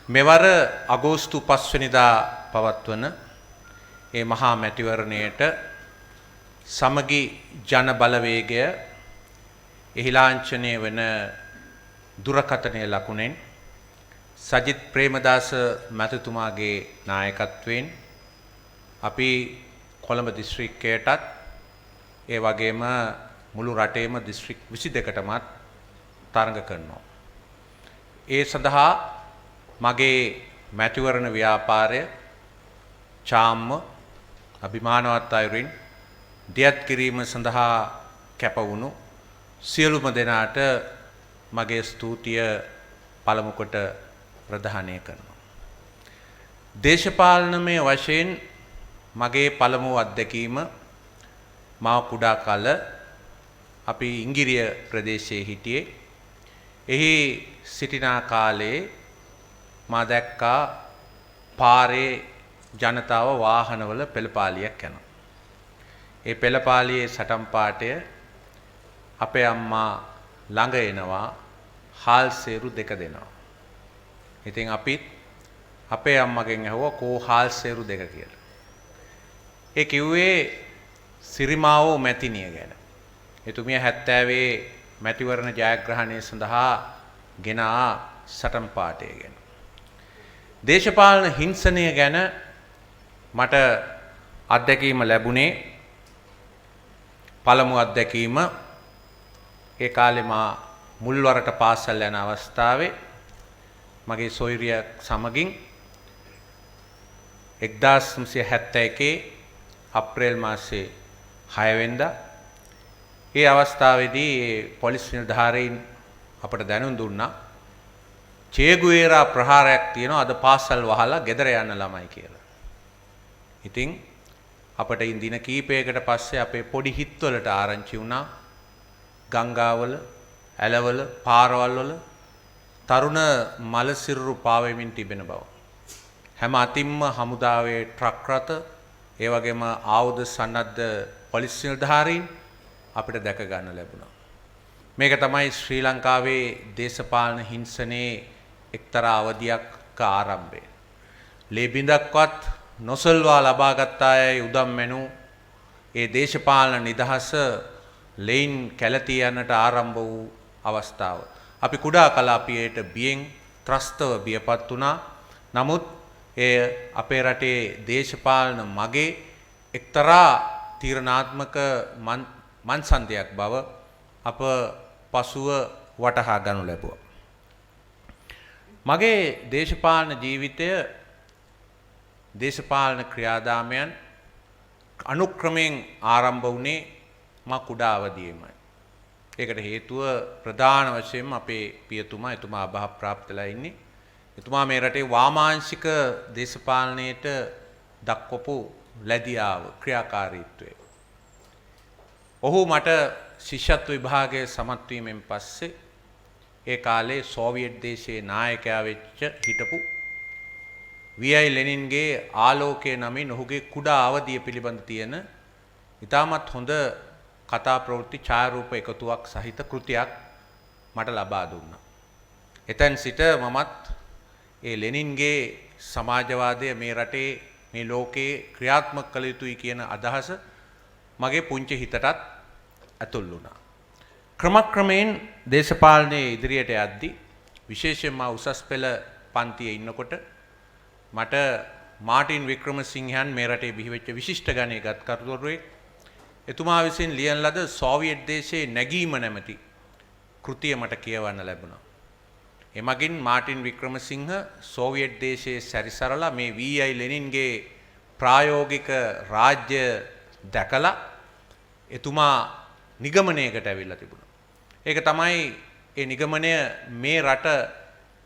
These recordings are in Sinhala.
මෙවර අගෝස්තු 5 වෙනිදා පවත්වන ඒ මහා මැතිවරණයට සමගි ජන බලවේගය එහි ලාංඡනය වන දුරකථනයේ ලකුණෙන් සජිත් ප්‍රේමදාස මැතිතුමාගේ නායකත්වයෙන් අපි කොළඹ දිස්ත්‍රික්කයටත් ඒ වගේම මුළු රටේම දිස්ත්‍රික් 22කටමත් තරඟ කරනවා. ඒ සඳහා මගේ මැතිවරණ ව්‍යාපාරය චාම්ම අභිමානවත් අයුරින් දියත් කිරීම සඳහා කැප වුණු සියලුම දෙනාට මගේ ස්තුතිය පළමු කොට ප්‍රදානය කරනවා. දේශපාලනමය වශයෙන් මගේ පළමු අත්දැකීම මා කුඩා කල අපි ඉංගිරිය ප්‍රදේශයේ හිටියේ. එහි සිටිනා කාලේ මා දැක්කා පාරේ ජනතාව වාහනවල පෙළපාලියක් යනවා. ඒ පෙළපාලියේ සටන් පාටය අපේ අම්මා ළඟ එනවා හාල් සේරු දෙක දෙනවා. ඉතින් අපිත් අපේ අම්මගෙන් ඇහුවා කෝ හාල් සේරු දෙක කියලා. ඒ කිව්වේ සිරිමාවෝ මැතිනිය ගැන. එතුමිය 70 මැතිවරණ ජයග්‍රහණය සඳහා ගෙන සටන් පාටය ගැන. දේශපාලන හිංසනය ගැන මට අත්දැකීම ලැබුණේ පළමු අත්දැකීම ඒ කාලේ මා මුල්වරට පාසල් යන අවස්ථාවේ මගේ සොයුරිය සමගින් 1971 අප්‍රේල් මාසයේ 6 වෙනිදා ඒ අවස්ථාවේදී පොලිස් නිලධාරීන් අපට දැනුම් දුන්නා චේගුවේරා ප්‍රහාරයක් තියෙනවා අද පාසල් වහලා ගෙදර යන්න ළමයි කියලා. ඉතින් අපට දින කීපයකට පස්සේ අපේ පොඩි හිත්වලට ආරංචි වුණා ගංගාවල, ඇලවල, පාරවල් වල තරුණ මල සිරුරු පාවෙමින් තිබෙන බව. හැම අතින්ම හමුදාවේ ට්‍රක් රථ, ඒ වගේම ආයුධ සන්නද්ධ පොලිස් නිලධාරීන් අපිට දැක ගන්න ලැබුණා. මේක තමයි ශ්‍රී ලංකාවේ දේශපාලන හිංසනයේ එක්තරා අවධියක ආරම්භය. ලේබිඳක්වත් නොසල්වා ලබාගත් අයයි උදම් මැනු ඒ දේශපාලන නිදහස ලෙයින් කැළතී යන්නට ආරම්භ වූ අවස්ථාව. අපි කුඩා කලාපියට බියෙන් ත්‍රස්තව බියපත් වුණා. නමුත් එය අපේ රටේ දේශපාලන මගේ එක්තරා තීරණාත්මක මන්සන්දයක් බව අප පසුව වටහා ගනු ලැබුවා. මගේ දේශපාලන ජීවිතය දේශපාලන ක්‍රියාදාමයන් අනුක්‍රමයෙන් ආරම්භ වුණේ මා කුඩා අවදියේමයි. ඒකට හේතුව ප්‍රධාන වශයෙන්ම අපේ පියතුමා එතුමා අභාවප්‍රාප්තලා ඉන්නේ. එතුමා මේ රටේ වාමාංශික දේශපාලනයට දක්වපු ලැබියාව ක්‍රියාකාරීත්වය. ඔහු මට ශිෂ්‍යත්ව විභාගයේ සමත් වීමෙන් පස්සේ ඒ කාලේ සෝවියට් දේශයේ නායකයා වෙච්ච හිටපු වී.ආයි. ලෙනින්ගේ ආලෝකයේ නමින් ඔහුගේ කුඩා අවධිය පිළිබඳ තියෙන ඉතාමත් හොඳ කතා ප්‍රවෘත්ති ඡායාරූප එකතුවක් සහිත කෘතියක් මට ලබා දුන්නා. එතෙන් සිට මමත් ඒ ලෙනින්ගේ සමාජවාදය මේ රටේ මේ ලෝකේ ක්‍රියාත්මක කළ යුතුයි කියන අදහස මගේ පුංචි හිතටත් ඇතුල් වුණා. ක්‍රමක්‍රමයෙන් දේශපාලනයේ ඉදිරියට යද්දී විශේෂයෙන්ම උසස් පෙළ පන්තියේ ඉන්නකොට මට මාටින් වික්‍රමසිංහයන් මේ රටේ බිහිවෙච්ච විශිෂ්ට ගණයේ ගත්කරුවරුවේ එතුමා විසින් ලියන ලද සෝවියට් දේශයේ නැගීම නැමැති කෘතිය මට කියවන්න ලැබුණා. එමගින් මාටින් වික්‍රමසිංහ සෝවියට් දේශයේ සැරිසරලා මේ වී.ආයි. ලෙනින්ගේ ප්‍රායෝගික රාජ්‍ය දැකලා එතුමා නිගමනයකට ඇවිල්ලා තිබුණා. ඒක තමයි ඒ නිගමනය මේ රට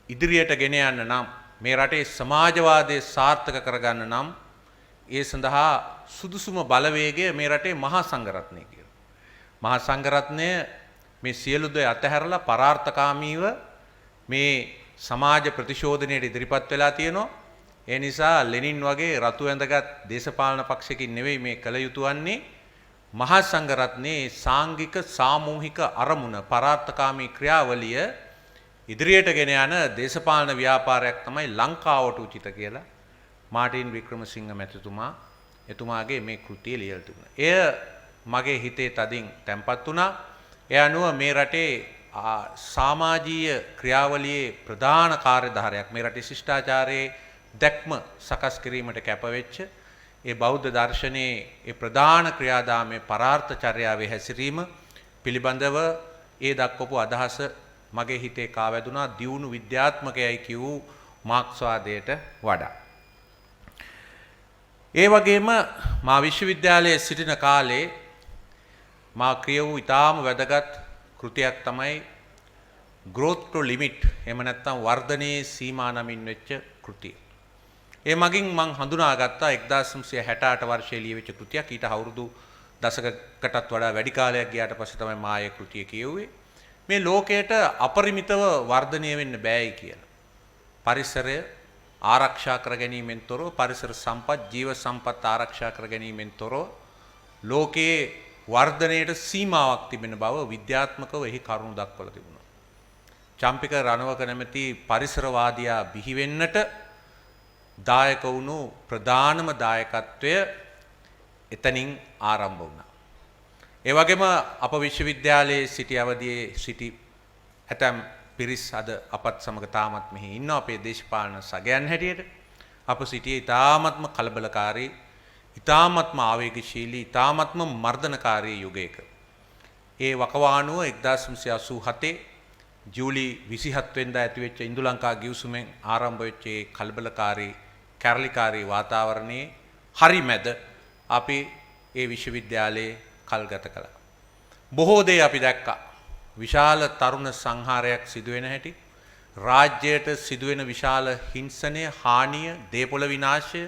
ඉදිරියට ගෙන යන්න නම් මේ රටේ සමාජවාදය සාර්ථක කරගන්න නම් ඒ සඳහා සුදුසුම බලවේගය මේ රටේ මහා සංඝරත්නය කියලා. මහා සංඝරත්නය මේ සියලු දේ අතහැරලා පරාර්ථකාමීව මේ සමාජ ප්‍රතිශෝධනයට ඉදිරිපත් වෙලා තියෙනවා. ඒ නිසා ලෙනින් වගේ රතු ඇඳගත් දේශපාලන පක්ෂයකින් නෙවෙයි මේ කළ යුතු වන්නේ මහා සංඝරත්නයේ සාංගික සාමූහික අරමුණ පරාර්ථකාමී ක්‍රියාවලිය ඉදිරියට ගෙන යන දේශපාලන ව්‍යාපාරයක් තමයි ලංකාවට උචිත කියලා මාටින් වික්‍රමසිංහ මැතිතුමා එතුමාගේ මේ කෘතිය ලියලා තිබුණා. එය මගේ හිතේ තදින් තැම්පත් වුණා. ඒ අනුව මේ රටේ සමාජීය ක්‍රියාවලියේ ප්‍රධාන කාර්යධාරයක් මේ රටේ ශිෂ්ටාචාරයේ දැක්ම සකස් කිරීමට කැපවෙච්ච ඒ බෞද්ධ දර්ශනයේ ඒ ප්‍රධාන ක්‍රියාදාමයේ පරාර්ථ චර්යාවේ හැසිරීම පිළිබඳව ඒ දක්වපු අදහස මගේ හිතේ කාවැදුනා දියුණු විද්‍යාත්මකයයි කියූ මාක්ස්වාදයට වඩා. ඒ වගේම මා විශ්වවිද්‍යාලයේ සිටින කාලේ මා කියවූ ඉතාම වැදගත් කෘතියක් තමයි growth to limit එහෙම නැත්නම් වර්ධනයේ සීමා නමින් වෙච්ච කෘතිය. ඒ මගින් මං හඳුනාගත්තා 1968 වර්ෂයේ ලියවිච්ච කෘතියක්. ඊට අවුරුදු දශකකටත් වඩා වැඩි කාලයක් ගියාට පස්සේ තමයි මා ඒ කෘතිය කියුවේ. මේ ලෝකයට අපරිමිතව වර්ධනය වෙන්න බෑයි කියලා. පරිසරය ආරක්ෂා කර ගැනීමෙන් තොරව පරිසර සම්පත් ජීව සම්පත් ආරක්ෂා කර ගැනීමෙන් තොරව ලෝකයේ වර්ධනයට සීමාවක් තිබෙන බව විද්‍යාත්මකව එහි කරුණු දක්වලා තිබුණා. චම්පික රණවක නැමැති පරිසරවාදියා බිහි වෙන්නට දායක වුණු ප්‍රධානම දායකත්වය එතනින් ආරම්භ වුණා. ඒ වගේම අප විශ්වවිද්‍යාලයේ සිටි අවදියේ සිටි ඇතැම් පිරිස් අද අපත් සමග තාමත් මෙහි ඉන්නවා අපේ දේශපාලන සගයන් හැටියට. අප සිටියේ ඉතාමත්ම කලබලකාරී, ඉතාමත්ම ආවේගශීලී, ඉතාමත්ම මර්ධනකාරී යුගයක. ඒ වකවානුව 1987 ජූලි 27 වෙනිදා ඇතිවෙච්ච ඉන්දුලංකා ගිවිසුමෙන් ආරම්භ වෙච්ච ඒ කලබලකාරී, කැරලිකාරී වාතාවරණයේ හරි මැද අපි ඒ විශ්වවිද්‍යාලයේ කල් ගත කළා. බොහෝ දේ අපි දැක්කා. විශාල තරුණ සංහාරයක් සිදුවෙන හැටි, රාජ්‍යයට සිදුවෙන විශාල හිංසනය, හානිය, දේපොළ විනාශය,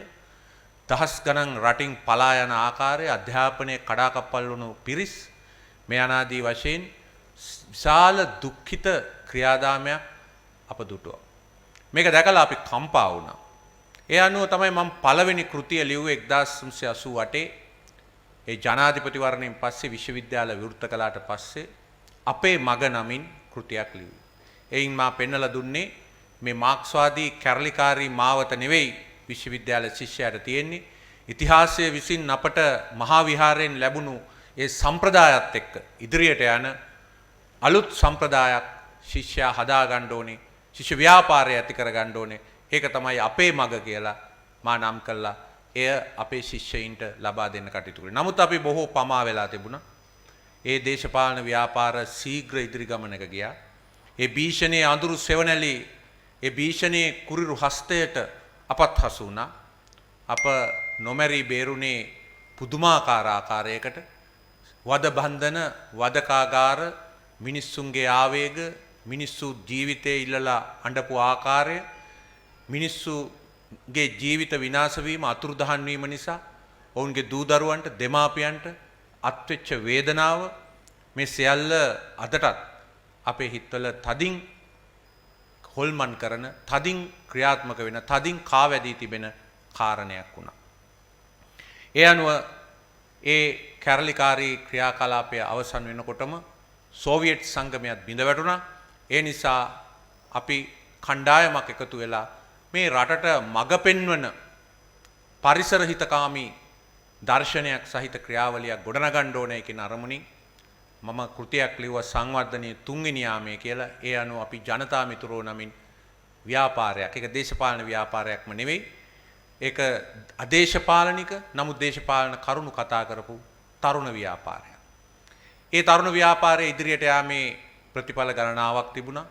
දහස් ගණන් රටින් පලා යන ආකාරය, අධ්‍යාපනයේ කඩාකප්පල් වුණු පිරිස් මේ අනාදී වශයෙන් විශාල දුක්ඛිත ක්‍රියාදාමයක් අප දුටුවා. මේක දැකලා අපි කම්පා වුණා. ඒ අනුව තමයි මම පළවෙනි කෘතිය ලිව්වේ 1988 ඒ ජනාධිපතිවරණයෙන් පස්සේ විශ්වවිද්‍යාල විවෘත කළාට පස්සේ අපේ මග නමින් කෘතියක් ලිව්වේ. එයින් මා පෙන්නලා දුන්නේ මේ මාක්ස්වාදී කැරලිකාරී මාවත නෙවෙයි විශ්වවිද්‍යාල ශිෂ්‍යයාට තියෙන්නේ. ඉතිහාසය විසින් අපට මහා විහාරයෙන් ලැබුණු ඒ සම්ප්‍රදායත් එක්ක ඉදිරියට යන අලුත් සම්ප්‍රදායක් ශිෂ්‍යයා හදා ගන්න ඕනේ. ශිෂ්‍ය ව්‍යාපාරය ඇති කර ගන්න ඕනේ. ඒක තමයි අපේ මග කියලා මා නම් කළා. එය අපේ ශිෂ්‍යයින්ට ලබා දෙන්න කටයුතු කළා. නමුත් අපි බොහෝ පමා වෙලා තිබුණා. ඒ දේශපාලන ව්‍යාපාර ශීඝ්‍ර ඉදිරි ගමනක ගියා. ඒ භීෂණයේ අඳුරු සෙවණැලි, ඒ භීෂණයේ කුරිරු හස්තයට අපත් හසු වුණා. අප නොමැරී බේරුණේ පුදුමාකාර ආකාරයකට. වද බන්ධන, වදකාගාර, මිනිස්සුන්ගේ ආවේග, මිනිස්සු ජීවිතේ ඉල්ලලා අඬපු ආකාරය, මිනිස්සුගේ ජීවිත විනාශ වීම, අතුරුදහන් වීම නිසා ඔවුන්ගේ දූ දරුවන්ට, දෙමාපියන්ට අත්වෙච්ච වේදනාව, මේ සියල්ල අදටත් අපේ හිතවල තදින් හොල්මන් කරන, තදින් ක්‍රියාත්මක වෙන, තදින් කාවැදී තිබෙන කාරණයක් වුණා. ඒ අනුව ඒ කැරලිකාරී ක්‍රියාකලාපය අවසන් වෙනකොටම සෝවියට් සංගමයත් බිඳ වැටුණා. ඒ නිසා අපි කණ්ඩායමක් එකතු වෙලා මේ රටට මඟ පෙන්වන පරිසර හිතකාමී දර්ශනයක් සහිත ක්‍රියාවලියක් ගොඩනගන්න ඕනේ කියන අරමුණින් මම කෘතියක් ලිව්වා සංවර්ධනයේ තුන්වෙනි යාමයේ කියලා. ඒ අනුව අපි ජනතා මිතුරෝ නමින් ව්‍යාපාරයක්, ඒක දේශපාලන ව්‍යාපාරයක්ම නෙවෙයි, ඒක අදේශපාලනික නමුත් දේශපාලන කරුණු කතා කරපු තරුණ ව්‍යාපාරයක්. ඒ තරුණ ව්‍යාපාරයේ ඉදිරියට යාමේ ප්‍රතිඵල ගණනාවක් තිබුණා.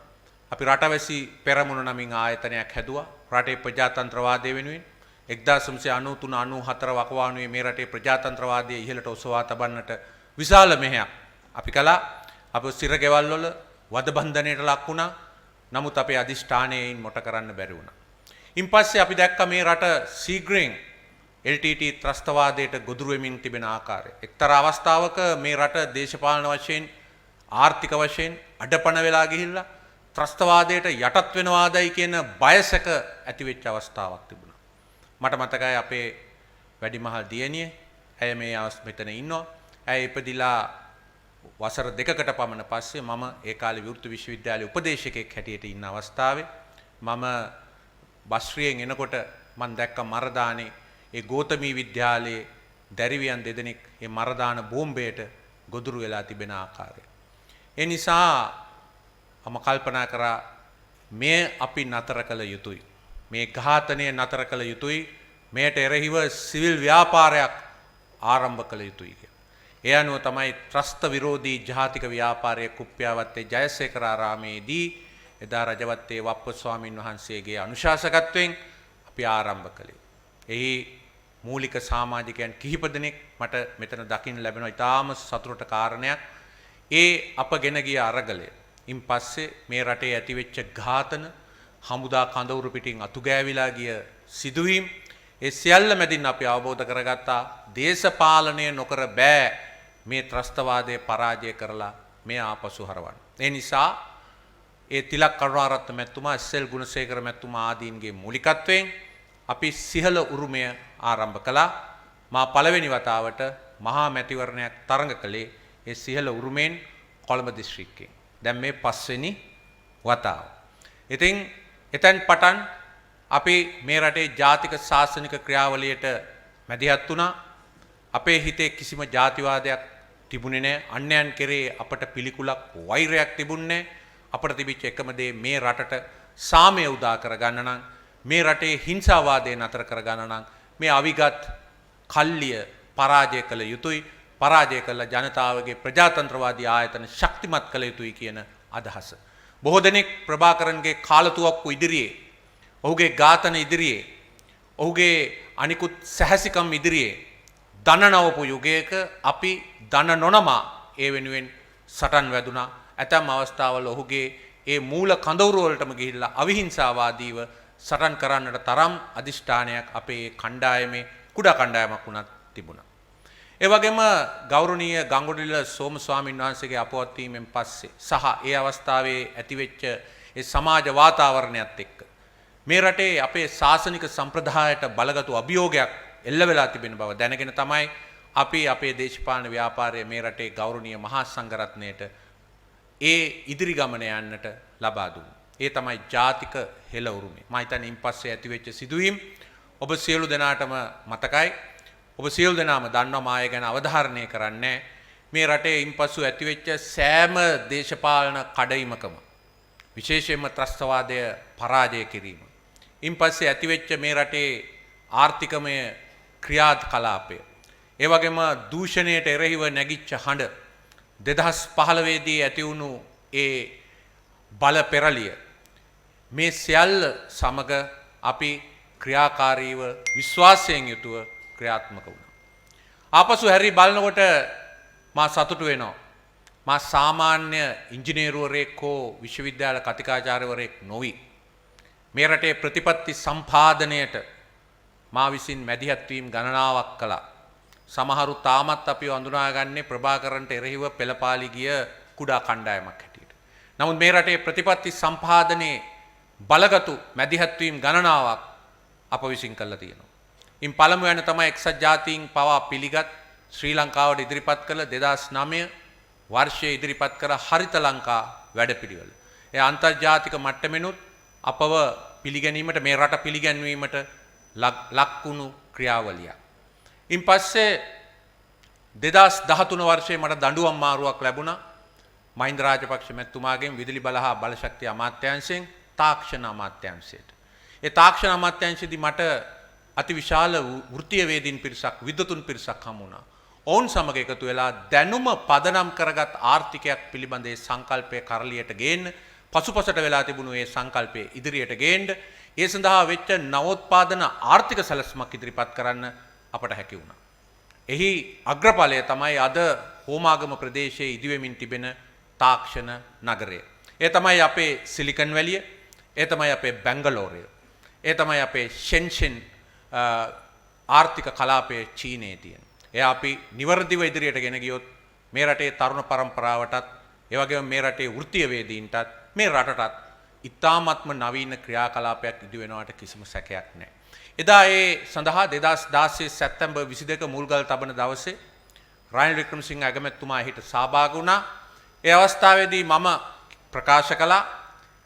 අපි රටවැසි පෙරමුණ නමින් ආයතනයක් හැදුවා රටේ ප්‍රජාතන්ත්‍රවාදය වෙනුවෙන්. 1993-94 වකවානුවේ මේ රටේ ප්‍රජාතන්ත්‍රවාදය ඉහළට ඔසවා තබන්නට විශාල මෙහෙයක් අපි කළා. අප සිර ගෙවල් වල වද බන්ධනයට ලක් වුණා. නමුත් අපේ අදිෂ්ඨානයෙන් මොට කරන්න බැරි වුණා. ඉන්පස්සේ අපි දැක්ක මේ රට ශීඝ්‍රයෙන් LTT ත්‍රස්තවාදයට ගොදුරු වෙමින් තිබෙන ආකාරය. එක්තරා අවස්ථාවක මේ රට දේශපාලන වශයෙන්, ආර්ථික වශයෙන් අඩපණ වෙලා ගිහිල්ලා ත්‍රස්තවාදයට යටත් වෙනවාදයි කියන බයසක ඇති වෙච්ච අවස්ථාවක් තිබුණා. මට මතකයි අපේ වැඩිමහල් දියණිය, ඇය මේ මෙතන ඉන්නවා. ඇය ඉපදිලා වසර දෙකකට පමණ පස්සේ මම ඒ කාලේ විවෘත විශ්වවිද්‍යාලයේ උපදේශකයෙක් හැටියට ඉන්න අවස්ථාවේ මම බස්රියෙන් එනකොට මම දැක්ක මරදානේ ඒ ගෝතමී විද්‍යාලයේ දැරිවියන් දෙදෙනෙක් මේ මරදාන බෝම්බයට ගොදුරු වෙලා තිබෙන ආකාරය. ඒ නිසා මම කල්පනා කරා මේ අපි නතර කළ යුතුයි. මේ ඝාතනය නතර කළ යුතුයි. මේට එරෙහිව සිවිල් ව්‍යාපාරයක් ආරම්භ කළ යුතුයි කියලා. ඒ අනුව තමයි ත්‍රස්ත විරෝධී ජාතික ව්‍යාපාරයේ කුප්පියාවත්තේ ජයසේකර ආරාමේදී එදා රජවත්තේ වප්ප ස්වාමින් වහන්සේගේ අනුශාසකත්වයෙන් අපි ආරම්භ කළේ. එහි මූලික සමාජිකයන් කිහිප දෙනෙක් මට මෙතන දකින්න ලැබෙනවා. ඊටාම සතුටට කාරණයක්. ඒ අපගෙන ගිය අරගලය. ඉන් පස්සේ මේ රටේ ඇතිවෙච්ච ඝාතන, හමුදා කඳවුරු පිටින් අතු ගෑවිලා ගිය සිදුවීම්, ඒ සියල්ල මැදින් අපි අවබෝධ කරගත්තා දේශපාලනය නොකර බෑ මේ ත්‍රස්තවාදයේ පරාජය කරලා මේ ආපසු හරවන්න. ඒ නිසා ඒ තිලක් කරුණාරත්න මැතිතුමා, එස්.එල්. ගුණසේකර මැතිතුමා ආදීන්ගේ මූලිකත්වයෙන් අපි සිහල උරුමය ආරම්භ කළා. මා පළවෙනි වතාවට මහා මැතිවරණයක් තරඟ කළේ ඒ සිහල උරුමෙන් කොළඹ දිස්ත්‍රික්කයෙන්. දැන් මේ 5 වෙනි වතාව. ඉතින් එතෙන් පටන් අපි මේ රටේ ජාතික ශාසනික ක්‍රියාවලියට මැදිහත් වුණා. අපේ හිතේ කිසිම ජාතිවාදයක් තිබුණේ නැහැ. අන්‍යයන් කෙරේ අපට පිළිකුලක්, වෛරයක් තිබුණේ නැහැ. අපට තිබිච්ච එකම දේ මේ රටට සාමය උදා කරගන්න නම්, මේ රටේ හිංසාවාදය නතර කරගන්න නම් මේ අවිගත් කල්ලිය පරාජය කළ යුතුයි. පරාජය කළ ජනතාවගේ ප්‍රජාතන්ත්‍රවාදී ආයතන ශක්තිමත් කළ යුතුයි කියන අදහස. බොහෝ දෙනෙක් ප්‍රභාකරන්ගේ කාලතුවක්කු ඉදිරියේ, ඔහුගේ ඝාතන ඉදිරියේ, ඔහුගේ අනිකුත් සැහැසිකම් ඉදිරියේ දනනවපු යුගයක අපි දන නොනමා ඒ වෙනුවෙන් සටන් වැදුනා. ඇතැම් අවස්ථාවල ඔහුගේ ඒ මූල කඳවුරු වලටම ගිහිල්ලා අවිහිංසාවාදීව සටන් කරන්නට තරම් අදිෂ්ඨානයක් අපේ කණ්ඩායමේ කුඩා කණ්ඩායමක් වුණත් තිබුණා. ඒ වගේම ගෞරවනීය ගංගොඩවිල සෝම ස්වාමීන් වහන්සේගේ අපවත් වීමෙන් පස්සේ සහ ඒ අවස්ථාවේ ඇතිවෙච්ච ඒ සමාජ වාතාවරණයත් එක්ක මේ රටේ අපේ ශාසනික සම්ප්‍රදායට බලගතු අභියෝගයක් එල්ල වෙලා තිබෙන බව දැනගෙන තමයි අපි අපේ දේශපාලන ව්‍යාපාරය මේ රටේ ගෞරවනීය මහා සංඝරත්නයට ඒ ඉදිරි ගමන යන්නට ලබා දුන්නේ. ඒ තමයි ජාතික හෙළ උරුමය. මම හිතන්නේ ඉන් පස්සේ ඇතිවෙච්ච සිදුවීම් ඔබ සියලු දෙනාටම මතකයි. ඔබ සියලු දෙනාම දන්නවා මාය ගැන අවධාරණය කරන්නේ. මේ රටේ ඉන් පසු ඇතිවෙච්ච සෑම දේශපාලන කඩයිමකම විශේෂයෙන්ම ත්‍රස්තවාදය පරාජය කිරීම. ඉන් පස්සේ ඇතිවෙච්ච මේ රටේ ආර්ථිකමය ක්‍රියාකලාපය. ඒ වගේම දූෂණයට එරෙහිව නැගිච්ච හඬ 2015 දී ඇති වුණු ඒ බල පෙරළිය මේ සියල්ල සමග අපි ක්‍රියාකාරීව විශ්වාසයෙන් යුතුව ක්‍රියාත්මක වුණා. ආපසු හැරි බලනකොට මා සතුටු වෙනවා. මා සාමාන්‍ය ඉංජිනේරුවරයෙක් හෝ විශ්වවිද්‍යාල කතිකාචාර්යවරයෙක් නොවි. මේ රටේ ප්‍රතිපත්ති සම්පාදනයට මා විසින් මැදිහත් වීම ගණනාවක් කළා. සමහරු තාමත් අපිව අඳුනාගන්නේ ප්‍රභාකරන්ට එරෙහිව පෙළපාලි ගිය කුඩා කණ්ඩායමක් හැටියට. නමුත් මේ රටේ ප්‍රතිපත්ති සම්පාදනයේ බලගතු මැදිහත් වීම ගණනාවක් අප විසින් කළා තියෙනවා. ඉන් පළමුවන තමයි එක්සත් ජාතීන් පවා පිළිගත් ශ්‍රී ලංකාවට ඉදිරිපත් කළ 2009 වර්ෂයේ ඉදිරිපත් කළ හරිත ලංකා වැඩපිළිවෙල. ඒ අන්තර්ජාතික මට්ටමෙනුත් අපව පිළිගැනීමට, මේ රට පිළිගැන්වීමට ලක්වුණු ක්‍රියාවලියක්. ඉන් පස්සේ 2013 වර්ෂයේ මට දඬුවම් මාරුවක් ලැබුණා. මහින්ද රාජපක්ෂ මැතිතුමාගෙන් විදුලි බල හා බලශක්ති අමාත්‍යාංශයෙන් තාක්ෂණ අමාත්‍යාංශයට. ඒ තාක්ෂණ අමාත්‍යාංශයේදී මට අතිවිශාල වෘත්තීය වේදීන් පිරිසක්, විද්වතුන් පිරිසක් හමු වුණා. ඔවුන් සමග එකතු වෙලා දැනුම පදනම් කරගත් ආර්ථිකයක් පිළිබඳ ඒ සංකල්පය කරලියට ගේන්න, පසුපසට වෙලා තිබුණු ඒ සංකල්පය ඉදිරියට ගේන්න, ඒ සඳහා වෙච්ච නවෝත්පාදන ආර්ථික සැලැස්මක් ඉදිරිපත් කරන්න අපට හැකි වුණා. එහි අග්‍රඵලය තමයි අද හෝමාගම ප්‍රදේශයේ ඉදිවෙමින් තිබෙන තාක්ෂණ නගරය. ඒ තමයි අපේ සිලිකන් වැලිය, ඒ තමයි අපේ බැංගලෝරය, ඒ තමයි අපේ ෂෙන්ෂෙන් ආර්ථික කලාපයේ චීනයේ තියෙන. එය අපි නිවර්දිව ඉදිරියට ගෙන ගියොත් මේ රටේ තරුණ පරම්පරාවටත්, ඒ වගේම මේ රටේ වෘත්තීය වේදීන්ටත්, මේ රටටත් ඉතාමත්ම නවීන ක්‍රියාකලාපයක් ඉදි වෙනවට කිසිම සැකයක් නැහැ. එදා ඒ සඳහා 2016 සැප්තැම්බර් 22 මුල්ගල් තබන දවසේ රනිල් වික්‍රමසිංහ අගමැතිතුමා හිට සහභාගී වුණා. ඒ අවස්ථාවේදී මම ප්‍රකාශ කළා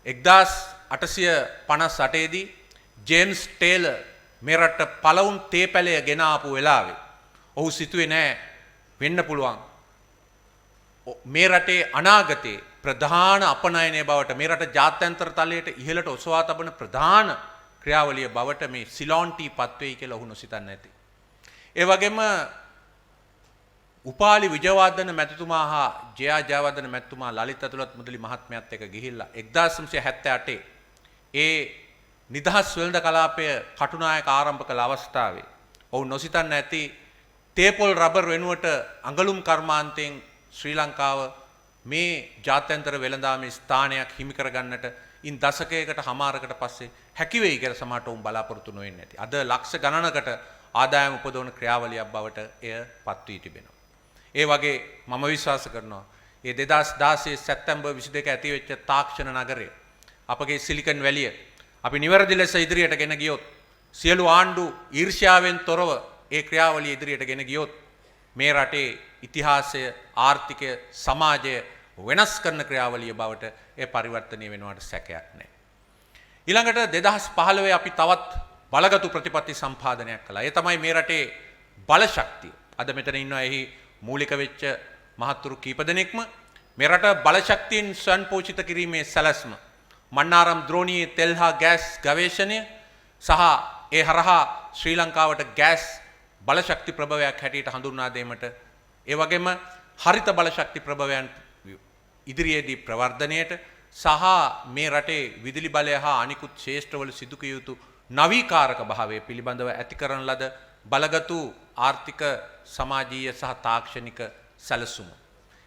1858 දී ජේම්ස් ටේලර් මේ රට පළවුන් තේ පැලය ගෙන ආපු වෙලාවේ ඔහු සිතුවේ නෑ වෙන්න පුළුවන් මේ රටේ අනාගතයේ ප්‍රධාන අපනයනය බවට මේ රට ජාත්‍යන්තර තලයට ඉහළට ඔසවා තබන ප්‍රධාන ක්‍රියාවලිය බවට මේ සිලෝන් ටී පත් වෙයි කියලා ඔහු නොසිතන්නේ නැති. ඒ වගේම උපාලි විජයවර්ධන මැතිතුමා හා ජයා ජයවර්ධන මැතිතුමා ලලිත් ඇතුළත් මුදලි මහත්මයාත් එක්ක ගිහිල්ලා 1978 ඒ නිදහස් වෙළඳ කලාපය කටුනායක ආරම්භ කළ අවස්ථාවේ ඔවුන් නොසිතන්නේ නැති තේපොල් රබර් වෙනුවට අඟලුම් කර්මාන්තයෙන් ශ්‍රී ලංකාව මේ ජාත්‍යන්තර වෙළඳාමේ ස්ථානයක් හිමි කරගන්නට ඉන් දශකයකට හමාරකට පස්සේ හැකි වෙයි කියලා සමහරට උන් බලාපොරොත්තු නොවෙන්නේ නැති. අද ලක්ෂ ගණනකට ආදායම උපදවන ක්‍රියාවලියක් බවට එය පත් වී තිබෙනවා. ඒ වගේ මම විශ්වාස කරනවා මේ 2016 සැප්තැම්බර් 22 ඇති වෙච්ච තාක්ෂණ නගරය අපගේ සිලිකන් වැලිය අපි නිවැරදි ලෙස ඉදිරියට ගෙන ගියොත් සියලු ආණ්ඩු ඊර්ෂ්‍යාවෙන් තොරව ඒ ක්‍රියාවලිය ඉදිරියට ගෙන ගියොත් මේ රටේ ඉතිහාසය ආර්ථිකය සමාජය වෙනස් කරන ක්‍රියාවලිය බවට ඒ පරිවර්තනය වෙනවට සැකයක් නැහැ. ඊළඟට 2015 අපි තවත් බලගතු ප්‍රතිපත්ති සම්පාදනයක් කළා. ඒ තමයි මේ රටේ බලශක්තිය. අද මෙතන ඉන්නවා එහි මූලික වෙච්ච මහත්තුරු කීප දෙනෙක්ම මේ රට බලශක්තියෙන් ස්වයංපෝෂිත කිරීමේ සැලැස්ම මන්නාරම් ද්‍රෝණීය තෙල් හා ගෑස් ගවේෂණය සහ ඒ හරහා ශ්‍රී ලංකාවට ගෑස් බලශක්ති ප්‍රභවයක් හැටියට හඳුන්වා දීමට ඒ වගේම හරිත බලශක්ති ප්‍රභවයන් ඉදිරියේදී ප්‍රවර්ධනයට සහ මේ රටේ විදුලි බලය හා අනිකුත් ශේෂ්ඨවල සිදු කිය යුතු නවීකාරක භාවය පිළිබඳව ඇති කරන ලද බලගතු ආර්ථික සමාජීය සහ තාක්ෂණික සැලසුම.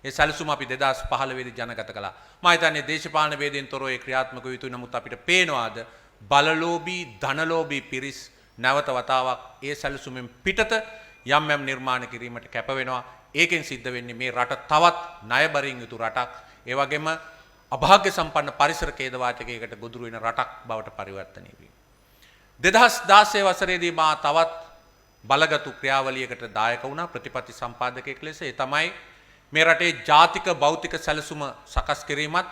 ඒ සැලසුම අපි 2015 දී ජනගත කළා. මම හිතන්නේ දේශපාලන වේදෙන් තොරව ඒ ක්‍රියාත්මක යුතුයි. නමුත් අපිට පේනවාද බලලෝභී ධනලෝභී පිරිස් නැවත වතාවක් ඒ සැලසුමෙන් පිටත යම් යම් නිර්මාණ කිරීමට කැප වෙනවා. ඒකෙන් සිද්ධ වෙන්නේ මේ රට තවත් ණයබරින් යුතු රටක්. ඒ වගේම අභාග්‍ය සම්පන්න පරිසර ඛේදවාචකයකට ගොදුරු වෙන රටක් බවට පරිවර්තනය වී. 2016 වසරේදී මා තවත් බලගතු ක්‍රියාවලියකට දායක වුණා ප්‍රතිපත්ති සම්පාදකයෙක් ලෙස. ඒ තමයි මේ රටේ ජාතික භෞතික සැලසුම සකස් කිරීමත්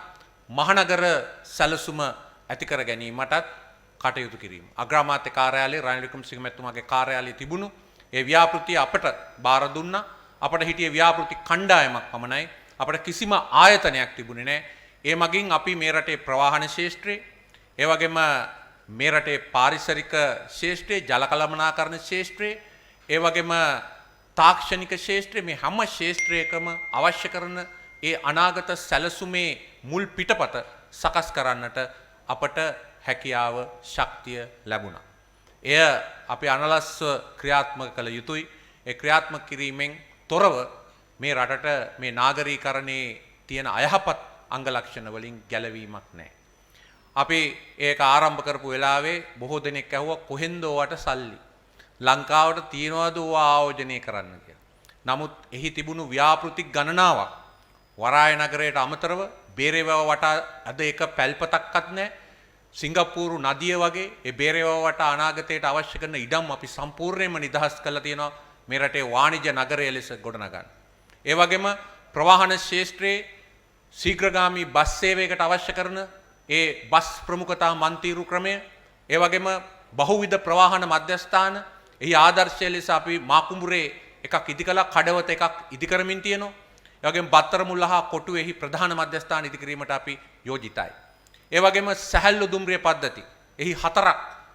මහනගර සැලසුම ඇති කර ගැනීමටත් කටයුතු කිරීම. අග්‍රාමාත්‍ය කාර්යාලයේ රනිල් වික්‍රමසිංහ මැතිතුමාගේ කාර්යාලයේ තිබුණු ඒ ව්‍යාපෘතිය අපට බාර දුන්නා. අපට හිටියේ ව්‍යාපෘති කණ්ඩායමක් පමණයි. අපට කිසිම ආයතනයක් තිබුණේ නැහැ. ඒ මගින් අපි මේ රටේ ප්‍රවාහන ශාස්ත්‍රයේ ඒ වගේම මේ රටේ පාරිසරික ශාස්ත්‍රයේ ජල කළමනාකරණ ශාස්ත්‍රයේ ඒ වගේම තාක්ෂණික ශාස්ත්‍රයේ මේ හැම ශාස්ත්‍රයකම අවශ්‍ය කරන ඒ අනාගත සැලසුමේ මුල් පිටපත සකස් කරන්නට අපට හැකියාව ශක්තිය ලැබුණා. එය අපි අනලස්ව ක්‍රියාත්මක කළ යුතුයි. ඒ ක්‍රියාත්මක කිරීමෙන් තොරව මේ රටට මේ නාගරීකරණයේ තියෙන අයහපත් අංග ලක්ෂණ වලින් ගැලවීමක් නැහැ. අපි ඒක ආරම්භ කරපු වෙලාවේ බොහෝ දෙනෙක් ඇහුවා කොහෙන්ද ඕවට සල්ලි? ලංකාවට තියනවද ඕවා ආයෝජනය කරන්න කියලා. නමුත් එහි තිබුණු ව්‍යාපෘති ගණනාවක් වරාය නගරයට අමතරව බේරේවව වටා අද එක පැල්පතක්වත් නැහැ. සිංගප්පූරු නදිය වගේ ඒ බේරේවව වටා අනාගතයට අවශ්‍ය කරන ඉඩම් අපි සම්පූර්ණයෙන්ම නිදහස් කරලා තියෙනවා මේ රටේ වාණිජ්‍ය නගරය ලෙස ගොඩනගන්න. ඒ වගේම ප්‍රවාහන ශාස්ත්‍රයේ ශීඝ්‍රගාමී බස් සේවයකට අවශ්‍ය කරන ඒ බස් ප්‍රමුඛතා මන්තිරු ක්‍රමය ඒ වගේම බහුවිධ ප්‍රවාහන මධ්‍යස්ථාන එහි ආදර්ශය ලෙස අපි මාකුඹුරේ එකක් ඉදිකලා කඩවත එකක් ඉදිකරමින් තියෙනවා. ඒ වගේම බත්තරමුල්ල හා කොටුවේහි ප්‍රධාන මධ්‍යස්ථාන ඉදිකිරීමට අපි යෝජිතයි. ඒ වගේම සැහැල්ලු දුම්රිය පද්ධති එහි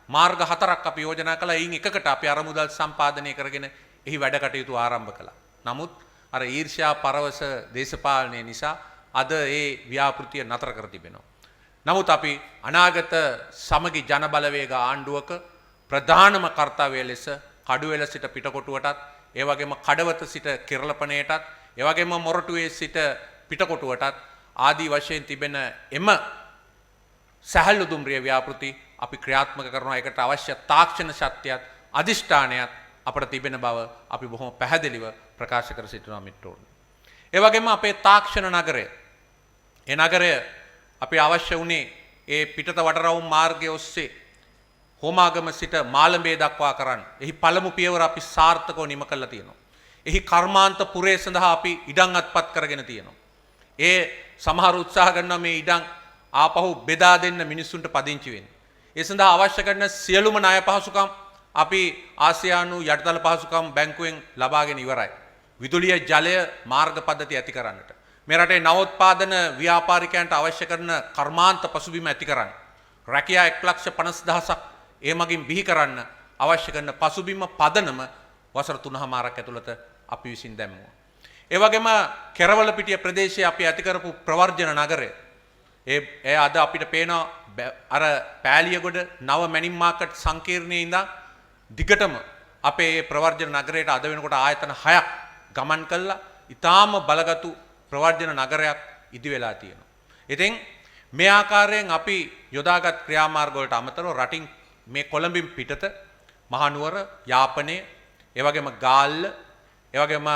මාර්ග හතරක් අපි යෝජනා කළා. එයින් එකකට අපි අරමුදල් සම්පාදනය කරගෙන එහි වැඩ කටයුතු ආරම්භ කළා. නමුත් අර ඊර්ෂ්‍යා පරවස දේශපාලනය නිසා අද ඒ ව්‍යාපෘතිය නතර කර තිබෙනවා. නමුත් අපි අනාගත සමගි ජනබලවේග ආණ්ඩුවක ප්‍රධානම කර්තව්‍ය ලෙස කඩුවෙල සිට පිටකොටුවටත් ඒ වගේම කඩවත සිට කිරළපණයටත් ඒ වගේම මොරටුවේ සිට පිටකොටුවටත් ආදී වශයෙන් තිබෙන එම සැහැල්ලු දුම්රිය ව්‍යාපෘති අපි ක්‍රියාත්මක කරනවා. ඒකට අවශ්‍ය තාක්ෂණ ශක්තියත් අධිෂ්ඨානයත් අපට තිබෙන බව අපි බොහොම පැහැදිලිව ප්‍රකාශ කර සිටිනවා මිත්‍රෝනි. ඒ වගේම අපේ තාක්ෂණ නගරය ඒ නගරය අපි අවශ්‍ය වුණේ ඒ පිටත වටරවුම් මාර්ගය ඔස්සේ හෝමාගම සිට මාළඹේ දක්වා කරන්න. එහි පළමු පියවර අපි සාර්ථකව නිම කළා තියෙනවා. එහි කර්මාන්ත පුරේ සඳහා අපි ඉඩම් අත්පත් කරගෙන තියෙනවා. ඒ සමහර උත්සාහ කරනවා මේ ඉඩම් ආපහු බෙදා දෙන්න මිනිස්සුන්ට පදිංචි වෙන්න. ඒ සඳහා අවශ්‍ය කරන සියලුම ණය පහසුකම් අපි ආසියානු යටිතල පහසුකම් බැංකුවෙන් ලබාගෙන ඉවරයි. විදුලිය ජලය මාර්ග පද්ධති ඇති කරන්නට. මේ රටේ නවෝත්පාදන ව්‍යාපාරිකයන්ට අවශ්‍ය කරන කර්මාන්ත පසුබිම ඇති කරන්න. රැකියා 1,50,000ක් ඒ මගින් බිහි කරන්න අවශ්‍ය කරන පසුබිම පදනම වසර 3මාරක් ඇතුළත අපි විසින් දැම්මුවා. ඒ වගේම කෙරවලපිටිය ප්‍රදේශයේ අපි ඇති කරපු ප්‍රවර්ජන නගරය ඒ අද අපිට පේන අර පෑලියගොඩ නව මැනින් මාකට් සංකීර්ණයේ ඉඳන් දිගටම අපේ ප්‍රවර්ජන නගරයට අද වෙනකොට ආයතන 6ක් ගමන් කළා. ඊටාම බලගතු ප්‍රවර්ජන නගරයක් ඉදි වෙලා තියෙනවා. ඉතින් මේ ආකාරයෙන් අපි යොදාගත් ක්‍රියාමාර්ග වලට අමතරව රටින් මේ කොළඹින් පිටත මහනුවර, යාපනය, ඒ වගේම ගාල්ල, ඒ වගේම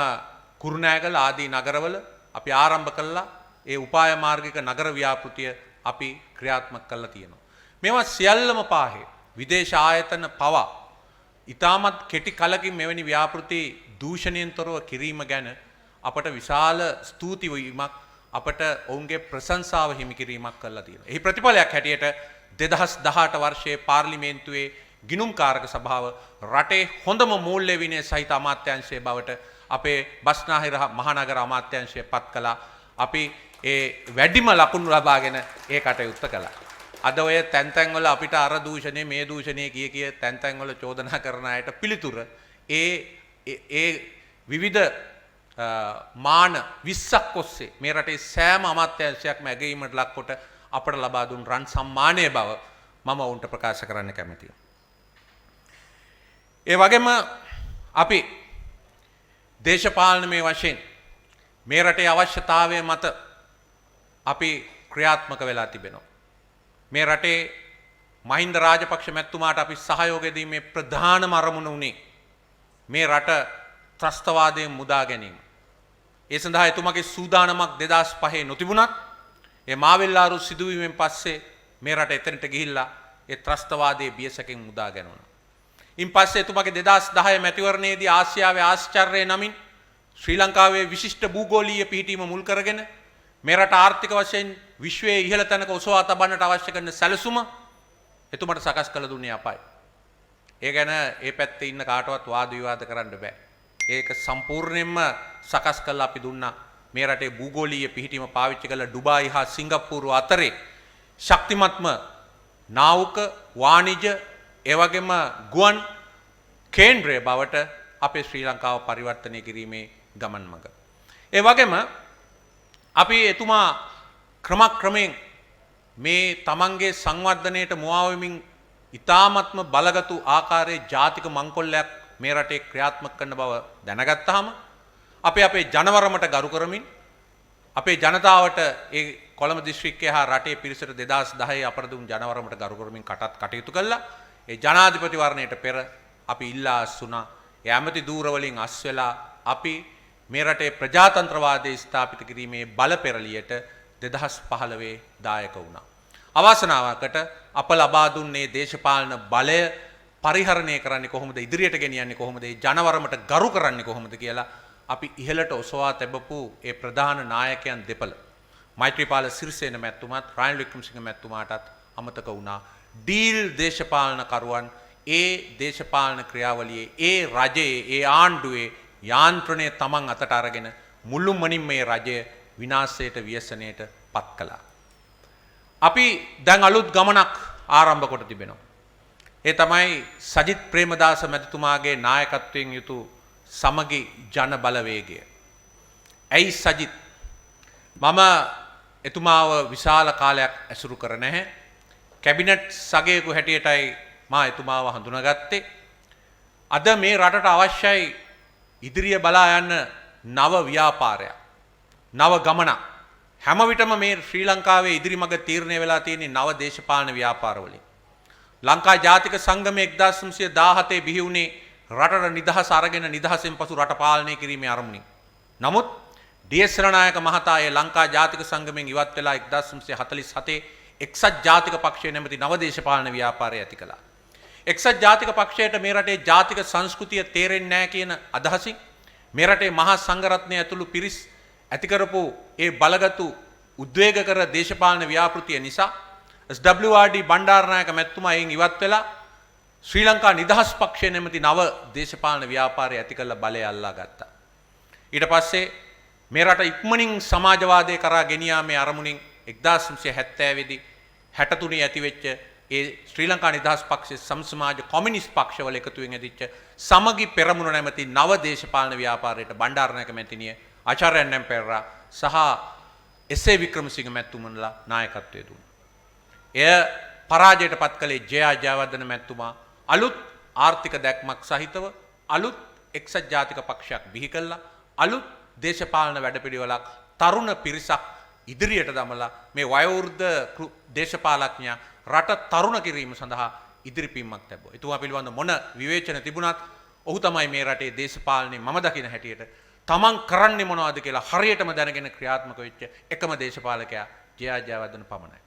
කුරුණෑගල ආදී නගරවල අපි ආරම්භ කළා. ඒ උපාය මාර්ගික නගර ව්‍යාපෘතිය අපි ක්‍රියාත්මක කරලා තියෙනවා. මේවා සියල්ලම පාහේ විදේශ ආයතන පවා ඊටමත් කෙටි කලකින් මෙවැනි ව්‍යාපෘති දූෂණයෙන් තොරව කිරීම ගැන අපට විශාල ස්තුති වීමක් අපට ඔවුන්ගේ ප්‍රශංසාව හිමි කිරීමක් කරලා තියෙනවා. එහි ප්‍රතිඵලයක් හැටියට 2018 වර්ෂයේ පාර්ලිමේන්තුවේ ගිණුම්කාරක සභාව රටේ හොඳම මූල්‍ය විනය සහිත අමාත්‍යාංශයේ බවට අපේ බස්නාහිර මහනගර අමාත්‍යාංශය පත් කළා. අපි ඒ වැඩිම ලකුණු ලබාගෙන ඒ කටයුත්ත කළා. අද ඔය තැන් තැන්වල අපිට අර දූෂණේ මේ දූෂණේ කිය තැන් තැන්වල චෝදනා කරන අයට පිළිතුර ඒ විවිධ මාන 20ක් ඔස්සේ මේ රටේ සෑම අමාත්‍යාංශයක්ම ඇගීමට ලක්කොට අපට ලබා දුන් රන් සම්මානයේ බව මම ඔවුන්ට ප්‍රකාශ කරන්න කැමතියි. ඒ වගේම අපි දේශපාලනමය වශයෙන් මේ රටේ අවශ්‍යතාවය මත අපි ක්‍රියාත්මක වෙලා තිබෙනවා. මේ රටේ මහින්ද රාජපක්ෂ මැතිතුමාට අපි සහයෝගය දීමේ ප්‍රධානම අරමුණ උනේ මේ රට ත්‍රස්තවාදයෙන් මුදා ගැනීම. ඒ සඳහා එතුමාගේ සූදානමක් 2005 නොතිබුණත් ඒ මාවෙල්ලාරු සිදුවීමෙන් පස්සේ මේ රට එතනට ගිහිල්ලා ඒ ත්‍රස්තවාදයේ බියසකින් මුදා ගැනුණා. ඉන් පස්සේ එතුමාගේ 2010 මැතිවරණයේදී ආසියාවේ ආශ්චර්යය නමින් ශ්‍රී ලංකාවේ විශිෂ්ට භූගෝලීය පිහිටීම මුල් කරගෙන මේ රට ආර්ථික වශයෙන් විශ්වයේ ඉහළ තැනක ඔසවා තබන්නට අවශ්‍ය කරන සැලසුම එතුමාට සකස් කළ දුන්නේ අපයි. ඒ ගැන ඒ පැත්තේ ඉන්න කාටවත් වාද විවාද කරන්න බෑ. ඒක සම්පූර්ණයෙන්ම සකස් කරලා අපි දුන්නා. මේ රටේ භූගෝලීය පිහිටීම පාවිච්චි කරලා ඩුබායි හා සිංගප්පූරු අතරේ ශක්තිමත්ම නාවක වාණිජ ඒ වගේම ගුවන් කේන්ද්‍රය බවට අපේ ශ්‍රී ලංකාව පරිවර්තනය කිරීමේ ගමන් මඟ. ඒ වගේම අපි එතුමා ක්‍රමක්‍රමයෙන් මේ තමන්ගේ සංවර්ධනයට මුවාවමින් ඉතාමත්ම බලගතු ආකාරයේ ජාතික මංකොල්ලයක් මේ රටේ ක්‍රියාත්මක කරන බව දැනගත්තාම අපි අපේ ජනවරමට ගරු කරමින් අපේ ජනතාවට ඒ කොළඹ දිස්ත්‍රික්කය හා රටේ පිරිසට 2010 අපට දුන් ජනවරමට ගරු කරමින් කටයුතු කළා. ඒ ජනාධිපතිවරණයට පෙර අපි ඉල්ලා අස්ුණා. ඒ ඇමති දූරවලින් අස් වෙලා අපි මේ රටේ ප්‍රජාතන්ත්‍රවාදයේ ස්ථාපිත කිරීමේ බල පෙරළියට 2015 දායක වුණා. අවාසනාවකට අප ලබා දුන්නේ දේශපාලන බලය පරිහරණය කරන්නේ කොහොමද, ඉදිරියට ගෙනියන්නේ කොහොමද, ඒ ජනවරමට ගරු කරන්නේ කොහොමද කියලා අපි ඉහළට ඔසවා තැබපු ඒ ප්‍රධාන නායකයන් දෙපළ මෛත්‍රීපාල සිරිසේන මැතිතුමාත් රනිල් වික්‍රමසිංහ මැතිතුමාටත් අමතක වුණා. ඩීල් දේශපාලන කරුවන් ඒ දේශපාලන ක්‍රියාවලියේ ඒ රජයේ ඒ ආණ්ඩුවේ යාන්ත්‍රණය තමන් අතට අරගෙන මුළුමනින් මේ රජය විනාශයට ව්‍යසනයට පත් කළා. අපි දැන් අලුත් ගමනක් ආරම්භ කොට තිබෙනවා. ඒ තමයි සජිත් ප්‍රේමදාස මැතිතුමාගේ නායකත්වයෙන් යුතු සමගි ජන බලවේගය. ඇයි සජිත්? මම එතුමාව විශාල කාලයක් ඇසුරු කර නැහැ. කැබිනට් සගයෙකු හැටියටයි මා එතුමාව හඳුනාගත්තේ. අද මේ රටට අවශ්‍යයි ඉදිරිය බලා යන්න නව ව්‍යාපාරයක්, නව ගමනක්. හැම විටම මේ ශ්‍රී ලංකාවේ ඉදිරි මඟ තීරණය වෙලා තියෙන්නේ නව දේශපාලන ව්‍යාපාරවලින්. ලංකා ජාතික සංගමයේ 1917 බිහි වුණේ රටට නිදහස අරගෙන නිදහසෙන් පසු රට පාලනය කිරීමේ අරමුණින්. නමුත් ඩී.එස්. රණායක මහතා ඒ ලංකා ජාතික සංගමයෙන් ඉවත් වෙලා 1947 එක්සත් ජාතික පක්ෂය නැමැති නව දේශපාලන ව්‍යාපාරය ඇති කළා. එක්සත් ජාතික පක්ෂයට මේ රටේ ජාතික සංස්කෘතිය තේරෙන්නේ නැහැ කියන අදහසින් මේ රටේ මහා සංඝරත්නය ඇතුළු පිරිස් ඇති කරපු ඒ බලගතු උද්වේගකර දේශපාලන ව්‍යාපෘතිය නිසා SWRD බණ්ඩාරනායක මැතිතුමා එයින් ඉවත් වෙලා ශ්‍රී ලංකා නිදහස් පක්ෂය නැමැති නව දේශපාලන ව්‍යාපාරය ඇති කළ බලය අල්ලා ගත්තා. ඊට පස්සේ මේ රට ඉක්මනින් සමාජවාදය කරා ගෙනියාමේ අරමුණින් 1970 දී 63 ඇතිවෙච්ච ඒ ශ්‍රී ලංකා නිදහස් පක්ෂයේ සමසමාජ කොමියුනිස්ට් පක්ෂවල එකතුවෙන් ඇදිච්ච සමගි පෙරමුණ නැමැති නව දේශපාලන ව්‍යාපාරයට බණ්ඩාරනායක මැතිණිය ආචාර්ය එන්.එම්. පෙරේරා සහ එස්.ඒ. වික්‍රමසිංහ මැතිතුමන්ලා නායකත්වය දුන්නා. එය පරාජයට පත් කළේ ජයා ජයවර්ධන මැතිතුමා අලුත් ආර්ථික දැක්මක් සහිතව අලුත් එක්සත් ජාතික පක්ෂයක් බිහි කළා. අලුත් දේශපාලන වැඩපිළිවෙලක් තරුණ පිරිසක් ඉදිරියට දමලා මේ වයෝවෘද්ධ දේශපාලඥයා රට තරුණ කිරීම සඳහා ඉදිරිපීමක් ලැබුවා. එතුමා පිළිබඳ මොන විවේචන තිබුණත් ඔහු තමයි මේ රටේ දේශපාලනේ මම දකින හැටියට තමන් කරන්නේ මොනවද කියලා හරියටම දැනගෙන ක්‍රියාත්මක වෙච්ච එකම දේශපාලකයා ජයා ජයවර්ධන පමණයි.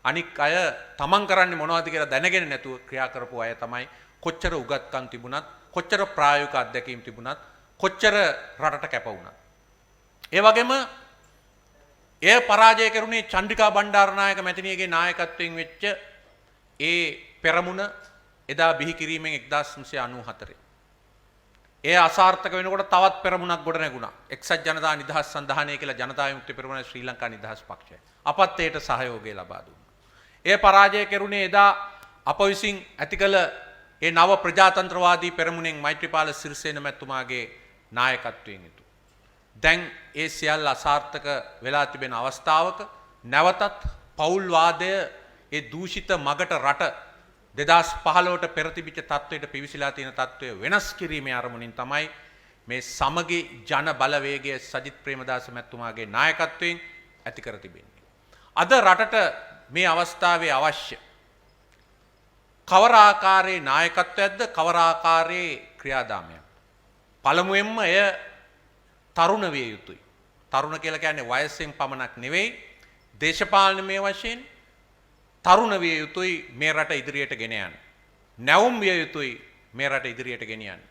අනික් අය තමන් කරන්නේ මොනවද කියලා දැනගෙන නැතුව ක්‍රියා කරපු අය තමයි කොච්චර උගත්කම් තිබුණත් කොච්චර ප්‍රායෝගික අත්දැකීම් තිබුණත් කොච්චර රටට කැප වුණත්. ඒ වගේම එය පරාජය කරුණේ චන්ද්‍රිකා බණ්ඩාරනායක මැතිණියගේ නායකත්වයෙන් වෙච්ච ඒ පෙරමුණ එදා බිහි කිරීමෙන් 1994. ඒ අසාර්ථක වෙනකොට තවත් පෙරමුණක් ගොඩ නැගුණා. එක්සත් ජනතා නිදහස් සන්ධානය කියලා ජනතා විමුක්ති පෙරමුණ ශ්‍රී ලංකා නිදහස් පක්ෂය. අපත් ඒට සහයෝගය ලබා දුන්නා. ඒ පරාජය කරුණේ එදා අප විසින් ඇති කළ ඒ නව ප්‍රජාතන්ත්‍රවාදී පෙරමුණෙන් මෛත්‍රීපාල සිරිසේන මැතිතුමාගේ නායකත්වයෙන් යුතු. දැන් ඒ සියල්ල අසාර්ථක වෙලා තිබෙන අවස්ථාවක නැවතත් පෞල්වාදය ඒ දූෂිත මගට රට 2015ට පෙර තිබිච්ච තත්වයට පිවිසිලා තියෙන තත්වය වෙනස් කිරීමේ අරමුණින් තමයි මේ සමගි ජන බලවේගය සජිත් ප්‍රේමදාස මැතිතුමාගේ නායකත්වයෙන් ඇති කර තිබෙන්නේ. අද රටට මේ අවස්ථාවේ අවශ්‍ය කවර ආකාරයේ නායකත්වයක්ද කවර ආකාරයේ ක්‍රියාදාමයක්. පළමුවෙන්ම එය තරුණ විය යුතුයි. තරුණ කියලා කියන්නේ වයසෙන් පමණක් නෙවෙයි දේශපාලනමය වශයෙන් තරුණ විය යුතුයි මේ රට ඉදිරියට ගෙන යන්න. නැවුම් විය යුතුයි මේ රට ඉදිරියට ගෙන යන්න.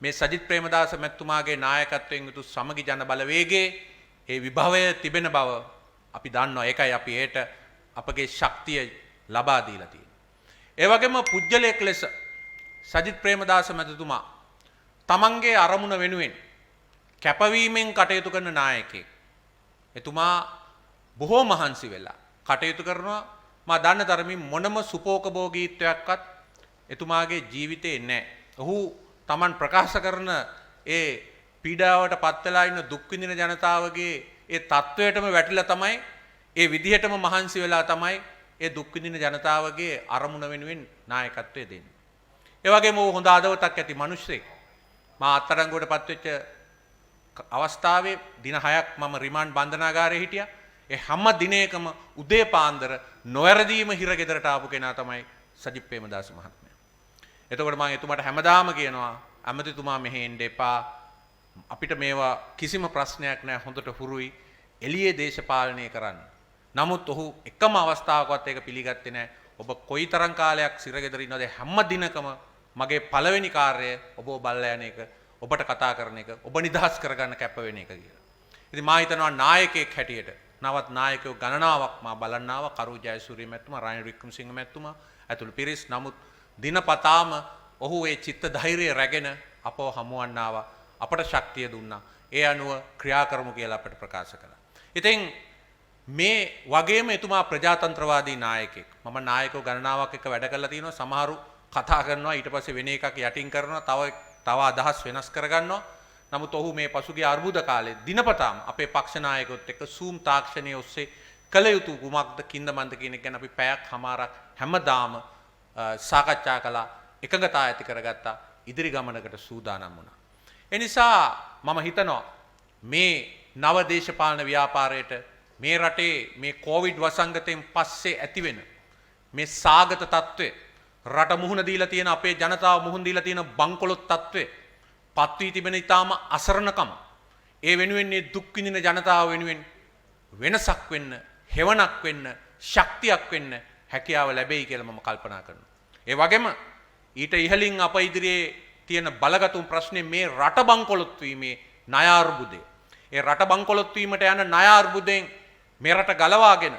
මේ සජිත් ප්‍රේමදාස මැතිතුමාගේ නායකත්වයෙන් යුතු සමගි ජන බලවේගයේ ඒ විභවය තිබෙන බව අපි දන්නවා. ඒකයි අපි ඒට අපගේ ශක්තිය ලබා දීලා තියෙන්නේ. ඒ වගේම පුජ්‍යලයක් ලෙස සජිත් ප්‍රේමදාස මැතිතුමා තමන්ගේ අරමුණ වෙනුවෙන් කැපවීමෙන් කටයුතු කරන නායකයෙක්. එතුමා බොහෝ මහන්සි වෙලා කටයුතු කරනවා. මා දන්න තරමින් මොනම සුපෝකභෝගීත්වයක්වත් එතුමාගේ ජීවිතේ නැහැ. ඔහු Taman ප්‍රකාශ කරන ඒ පීඩාවට පත් වෙලා ඉන්න දුක් විඳින ජනතාවගේ ඒ තත්වයටම වැටිලා තමයි ඒ විදිහටම මහන්සි වෙලා තමයි ඒ දුක් විඳින ජනතාවගේ අරමුණ වෙනුවෙන් නායකත්වය දෙන්නේ. ඒ වගේම ඔහු හොඳ ආදවතක් ඇති මිනිස්සෙක්. මා අත්අඩංගුවට පත් වෙච්ච අවස්ථාවේ දින 6ක් මම රිමාන්ඩ් බන්ධනාගාරයේ හිටියා. ඒ හැම දිනයකම උදේ පාන්දර නොවැරදීම හිරගෙදරට ආපු කෙනා තමයි සජිත් ප්‍රේමදාස මහත්මයා. එතකොට මම එතුමාට හැමදාම කියනවා ඇමතිතුමා මෙහෙ එන්න එපා. අපිට මේවා කිසිම ප්‍රශ්නයක් නැහැ හොඳට හුරුයි එළියේ දේශපාලනය කරන්න. නමුත් ඔහු එකම අවස්ථාවකවත් ඒක පිළිගත්තේ නැහැ. ඔබ කොයිතරම් කාලයක් සිරගෙදර ඉන්නවද හැම දිනකම මගේ පළවෙනි කාර්යය ඔබව බල්ලා යන එක ඔබට කතා කරන එක ඔබ නිදහස් කරගන්න කැප වෙන එක කියලා. ඉතින් මා හිතනවා නායකයෙක් හැටියට නවත් නායකයෝ ගණනාවක් මා බලන්න ආවා. කරු ජයසූරිය මැතිතුමා, රනිල් වික්‍රමසිංහ මැතිතුමා ඇතුළු පිරිස්. නමුත් දිනපතාම ඔහු ඒ චිත්ත ධෛර්යය රැගෙන අපව හමුවන්න ආවා. අපට ශක්තිය දුන්නා. ඒ අනුව ක්‍රියා කරමු කියලා අපට ප්‍රකාශ කළා. ඉතින් මේ වගේම එතුමා ප්‍රජාතන්ත්‍රවාදී නායකයෙක්. මම නායකයෝ ගණනාවක් එක්ක වැඩ කරලා තිනවා. සමහරු කතා කරනවා ඊට පස්සේ වෙන එකක් යටින් කරනවා. තව අදහස් වෙනස් කරගන්නවා. නමුත් ඔහු මේ පසුගිය අර්බුද කාලේ දිනපතාම අපේ පක්ෂ නායකයොත් එක්ක Zoom තාක්ෂණය ඔස්සේ කළ යුතු කුමක්ද කින්දමන්ද කියන එක ගැන අපි පැයක් හමාරක් හැමදාම සාකච්ඡා කළා. එකඟතාව ඇති කරගත්තා. ඉදිරි ගමනකට සූදානම් වුණා. ඒ නිසා මම හිතනවා මේ නව දේශපාලන ව්‍යාපාරයට මේ රටේ මේ කොවිඩ් වසංගතයෙන් පස්සේ ඇතිවෙන මේ සාගත තත්ත්වය රට මුහුණ දීලා තියෙන අපේ ජනතාව මුහුණ දීලා තියෙන බංකොලොත් තත්ත්වය පත්වී තිබෙන ඊටාම අසරණකම ඒ වෙනුවෙන් මේ දුක් විඳින ජනතාව වෙනුවෙන් වෙනසක් වෙන්න හෙවණක් වෙන්න ශක්තියක් වෙන්න හැකියාව ලැබෙයි කියලා මම කල්පනා කරනවා. ඒ වගේම ඊට ඉහළින් අප ඉදිරියේ තියෙන බලගතුම් ප්‍රශ්නේ මේ රට බංකොලොත් වීමේ ණය අර්බුදය. ඒ රට බංකොලොත් වීමට යන ණය අර්බුදයෙන් මේ රට ගලවාගෙන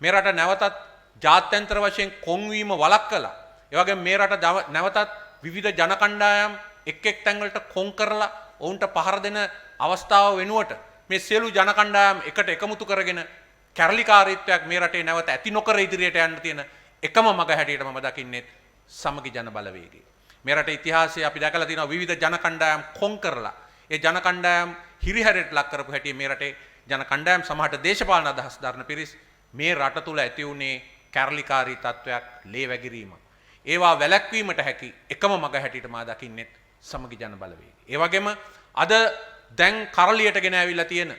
මේ රට නැවතත් ජාත්‍යන්තර වශයෙන් කොන්වීම වළක්වලා ඒ වගේම මේ රට නැවතත් විවිධ ජන කණ්ඩායම් එක් එක් තැන්වලට කොන් කරලා ඔවුන්ට පහර දෙන අවස්ථාව වෙනුවට මේ සියලු ජන කණ්ඩායම් එකට එකමුතු කරගෙන කැරලිකාරීත්වයක් මේ රටේ නැවත ඇති නොකර ඉදිරියට යන්න තියෙන එකම මඟ හැටියට මම දකින්නේ සමගි ජන බලවේගය. මේ රටේ ඉතිහාසයේ අපි දැකලා තියෙනවා විවිධ ජන කණ්ඩායම් කොන් කරලා ඒ ජන කණ්ඩායම් හිරිහැරයට ලක් කරපු හැටි මේ රටේ ජන කණ්ඩායම් සමහරට දේශපාලන අදහස් දරන පිරිස් මේ රට තුල ඇති වුණේ කැරලිකාරී තත්වයක් ලේ වැගිරීමක්. ඒවා වැළැක්වීමට හැකි එකම මඟ හැටියට මා දකින්නේ සමගි ජන බලවේගය. ඒ වගේම අද දැන් කරලියට ගෙන ඇවිල්ලා තියෙන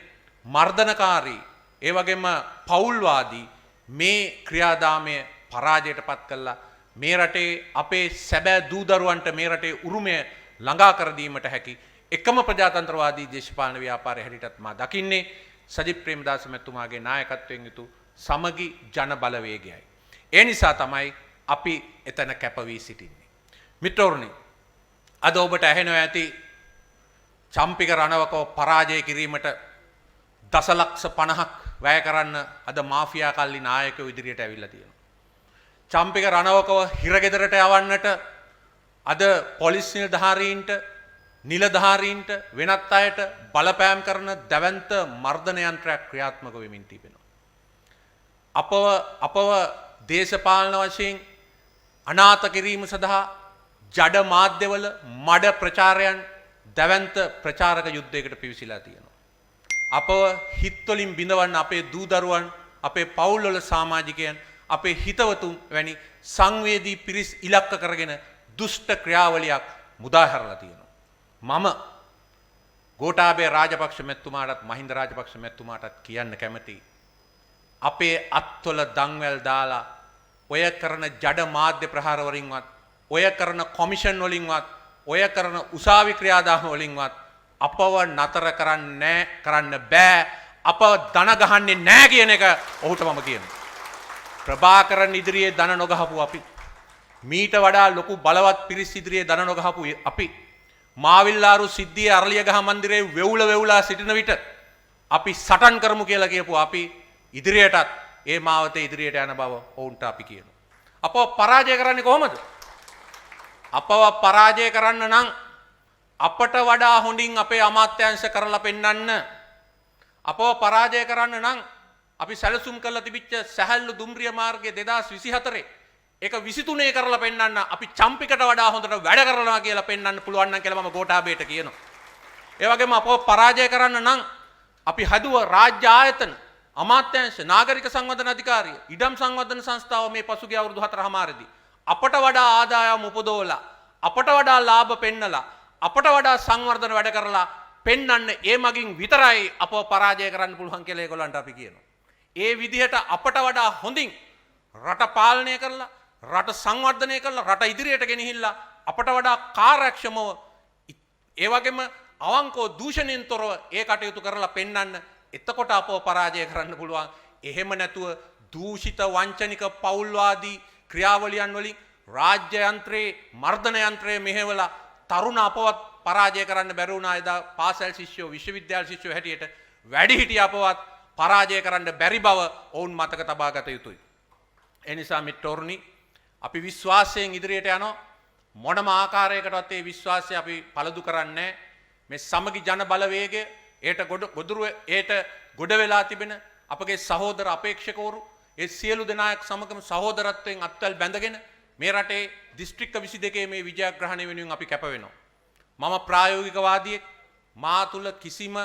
මර්ධනකාරී ඒ වගේම පෞල්වාදී මේ ක්‍රියාදාමය පරාජයට පත් කළා මේ රටේ අපේ සැබෑ දූ දරුවන්ට මේ රටේ උරුමය ළඟා කර දීමට හැකි එකම ප්‍රජාතන්ත්‍රවාදී දේශපාලන ව්‍යාපාරය හැටියටත් මා දකින්නේ සජිත් ප්‍රේමදාස මැතිතුමාගේ නායකත්වයෙන් යුතු සමගි ජන බලවේගයයි. ඒ නිසා තමයි අපි එතන කැප වී සිටින්නේ. මිත්‍රවරුනි, අද ඔබට ඇහෙනවා ඇති චම්පික රණවකව පරාජය කිරීමට දසලක්ෂ 50ක් වැය කරන්න අද මාෆියා කල්ලි නායකයෝ ඉදිරියට ඇවිල්ලා තියෙනවා. චම්පික රණවකව හිරගෙදරට යවන්නට අද පොලිස් නිලධාරීන්ට වෙනත් අයට බලපෑම් කරන දැවැන්ත මර්ධන යන්ත්‍රයක් ක්‍රියාත්මක වෙමින් තිබෙනවා. අපව දේශපාලන වශයෙන් අනාථ කිරීම සඳහා ජඩ මාධ්‍යවල මඩ ප්‍රචාරයන් දැවැන්ත ප්‍රචාරක යුද්ධයකට පිවිසිලා තියෙනවා. අපව හිත්වලින් බිඳවන්න අපේ දූ දරුවන්, අපේ පවුල්වල සමාජිකයන්, අපේ හිතවතුන් වැනි සංවේදී පිරිස් ඉලක්ක කරගෙන දුෂ්ට ක්‍රියාවලියක් මුදා හැරලා තියෙනවා. මම ගෝඨාභය රාජපක්ෂ මැතිතුමාටත් මහින්ද රාජපක්ෂ මැතිතුමාටත් කියන්න කැමතියි. අපේ අත්වල දන්වැල් දාලා ඔය කරන ජඩ මාධ්‍ය ප්‍රහාර වලින්වත්, ඔය කරන කොමිෂන් වලින්වත්, ඔය කරන උසාවි ක්‍රියාදාම වලින්වත් අපව නතර කරන්න බෑ. අප දන ගහන්නේ නෑ කියන එක ඔහුට මම කියනවා. ප්‍රභාකරන් ඉදිරියේ දන නොගහපු අපි, මීට වඩා ලොකු බලවත් පිරිස් ඉදිරියේ දන නොගහපු අපි, මාවිල්ලාරු සිද්ධියේ අරලියගහ මන්දිරයේ වෙවුලා සිටින විට අපි සටන් කරමු කියලා කියපු අපි ඉදිරියටත් ඒ මාවතේ ඉදිරියට යන බව ඔවුන්ට අපි කියනවා. අපව පරාජය කරන්නේ කොහොමද? අපව පරාජය කරන්න නම් අපට වඩා හොඳින් අපේ අමාත්‍යාංශ කරලා පෙන්වන්න. අපව පරාජය කරන්න නම් අපි සැලසුම් කරලා තිබිච්ච සැහැල්ලු දුම්රිය මාර්ගය 2024 ඒක 23 කරලා පෙන්වන්න. අපි චම්පිකට වඩා හොඳට වැඩ කරනවා කියලා පෙන්වන්න පුළුවන් නම් කියලා මම ගෝඨාභයට කියනවා. ඒ වගේම අපව පරාජය කරන්න නම් අපි හදුව රාජ්‍ය ආයතන, අමාත්‍යාංශ, නාගරික සංවර්ධන අධිකාරිය, ඉඩම් සංවර්ධන සංස්ථාව මේ පසුගිය අවුරුදු 4මාරදී අපට වඩා ආදායම් උපදවලා, අපට වඩා ලාභ පෙන්නලා, අපට වඩා සංවර්ධන වැඩ කරලා පෙන්වන්න ඒ මගින් විතරයි අපව පරාජය කරන්න පුළුවන් කියලා ඒගොල්ලන්ට අපි කියනවා. ඒ විදිහට අපට වඩා හොඳින් රට පාලනය කරලා, රට සංවර්ධනය කරලා, රට ඉදිරියට ගෙනහිල්ලා අපට වඩා කාර්යක්ෂමව ඒ වගේම අවංකව දූෂණයෙන් තොරව ඒ කටයුතු කරලා පෙන්වන්න. එතකොට අපව පරාජය කරන්න පුළුවන්. එහෙම නැතුව දූෂිත වංචනික පෞල්වාදී ක්‍රියාවලියන් වලින් රාජ්‍ය යන්ත්‍රයේ මර්ධන යන්ත්‍රයේ මෙහෙवला තරුණ අපවත් පරාජය කරන්න බැරි වුණා. එදා පාසල් ශිෂ්‍යෝ, විශ්වවිද්‍යාල ශිෂ්‍යෝ හැටියට වැඩිහිටි අපවත් පරාජය කරන්න බැරි බව ඔවුන් මතක තබා ගත යුතුයි. ඒ නිසා මිත්‍රෝරුනි, අපි විශ්වාසයෙන් ඉදිරියට යනවා. මොනම ආකාරයකටවත් ඒ විශ්වාසය අපි පළදු කරන්නේ මේ සමගි ජන බලවේගය ඒට ගොඩ වෙලා තිබෙන අපගේ සහෝදර අපේක්ෂකවරු ඒ සියලු දෙනාක් සමගම සහෝදරත්වයෙන් අත්වැල් බැඳගෙන මේ රටේ දිස්ත්‍රික්ක 22 මේ විජයග්‍රහණය වෙනුවෙන් අපි කැප වෙනවා. මම ප්‍රායෝගිකවාදියෙක්. මා තුල කිසිම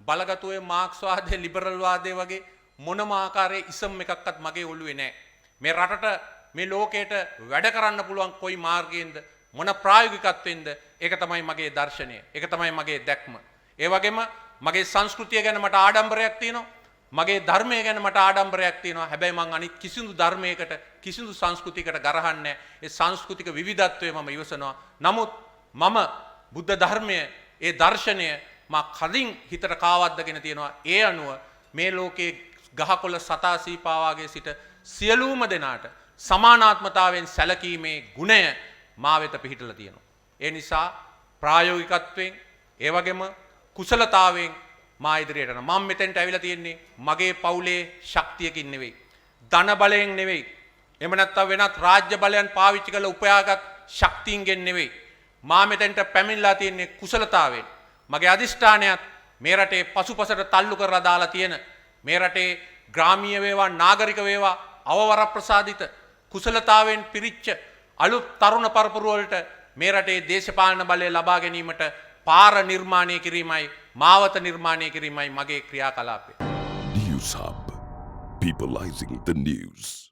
බලගතුවේ මාක්ස්වාදයේ, ලිබරල් වාදයේ වගේ මොනම ආකාරයේ ඉසම් එකක්වත් මගේ ඔළුවේ නැහැ. මේ රටට, මේ ලෝකයට වැඩ කරන්න පුළුවන් කොයි මාර්ගයෙන්ද, මොන ප්‍රායෝගිකත්වෙන්ද, ඒක තමයි මගේ දර්ශනය. ඒක තමයි මගේ දැක්ම. ඒ වගේම මගේ සංස්කෘතිය ගැන මට ආඩම්බරයක් තියෙනවා. මගේ ධර්මය ගැන මට ආඩම්බරයක් තියෙනවා. හැබැයි මං අනිත් කිසිදු ධර්මයකට, කිසිදු සංස්කෘතියකට ගරහන්නේ ඒ සංස්කෘතික විවිධත්වය මම ඉවසනවා. නමුත් මම බුද්ධ ධර්මය, ඒ දර්ශනය මා කලින් හිතට කාවද්දගෙන තියෙනවා. ඒ අනුව මේ ලෝකයේ ගහකොළ සතා සීපාවාගේ සිට සියලුම දෙනාට සමානාත්මතාවයෙන් සැලකීමේ ගුණය මා වෙත පිහිටලා තියෙනවා. ඒ නිසා ප්‍රායෝගිකත්වයෙන්, ඒ වගේම කුසලතාවෙන් මා ඉදිරියට යනවා. මම මෙතෙන්ට ඇවිල්ලා තියෙන්නේ මගේ පවුලේ ශක්තියකින් නෙවෙයි. ධන බලයෙන් නෙවෙයි. එහෙම නැත්නම් වෙනත් රාජ්‍ය බලයන් පාවිච්චි කරලා උපයාගත් ශක්තියින්ගෙන් නෙවෙයි. මා මෙතෙන්ට පැමිණලා තියෙන්නේ කුසලතාවෙන්. මගේ අදිෂ්ඨානයත් මේ රටේ පසුපසට තල්ලු කරලා දාලා තියෙන මේ රටේ ග්‍රාමීය වේවා නාගරික වේවා අවවර ප්‍රසාදිත කුසලතාවෙන් පිරිච්ච අලුත් තරුණ පරපුර වලට මේ රටේ දේශපාලන බලය ලබා ගැනීමට පාර නිර්මාණය කිරීමයි මාවත නිර්මාණය කිරීමයි මගේ ක්‍රියාකලාපය. News Hub, peopleizing the news.